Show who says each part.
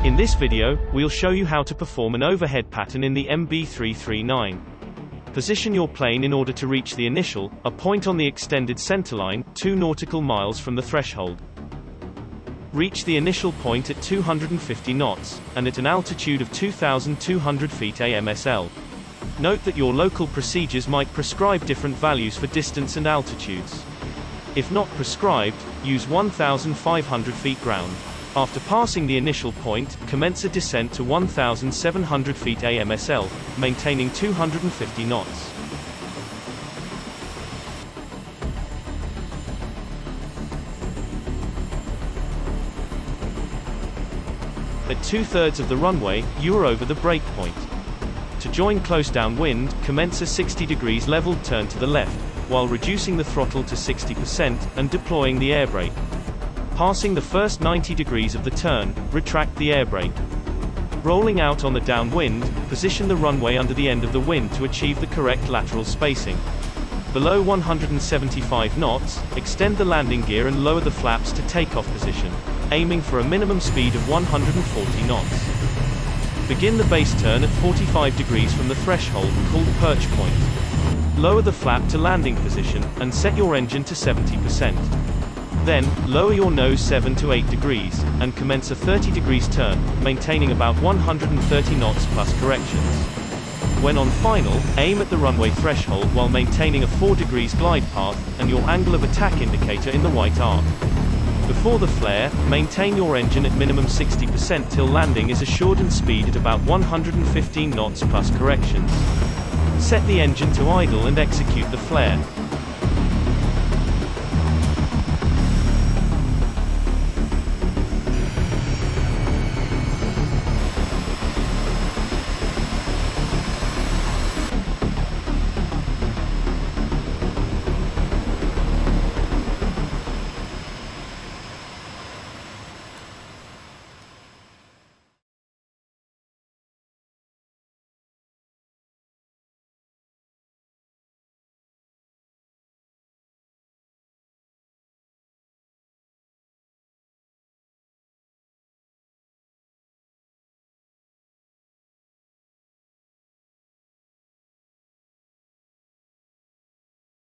Speaker 1: In this video, we'll show you how to perform an overhead pattern in the MB-339. Position your plane in order to reach the initial, a point on the extended centerline, 2 nautical miles from the threshold. Reach the initial point at 250 knots, and at an altitude of 2,200 feet AMSL. Note that your local procedures might prescribe different values for distance and altitudes. If not prescribed, use 1,500 feet ground. After passing the initial point, commence a descent to 1,700 feet AMSL, maintaining 250 knots. At 2/3 of the runway, you are over the break point. To join close downwind, commence a 60 degrees leveled turn to the left, while reducing the throttle to 60% and deploying the air brake. Passing the first 90 degrees of the turn, retract the air brake. Rolling out on the downwind, position the runway under the end of the wind to achieve the correct lateral spacing. Below 175 knots, extend the landing gear and lower the flaps to takeoff position, aiming for a minimum speed of 140 knots. Begin the base turn at 45 degrees from the threshold, called perch point. Lower the flap to landing position, and set your engine to 70%. Then, lower your nose 7 to 8 degrees, and commence a 30 degrees turn, maintaining about 130 knots plus corrections. When on final, aim at the runway threshold while maintaining a 4 degrees glide path, and your angle of attack indicator in the white arc. Before the flare, maintain your engine at minimum 60% till landing is assured and speed at about 115 knots plus corrections. Set the engine to idle and execute the flare.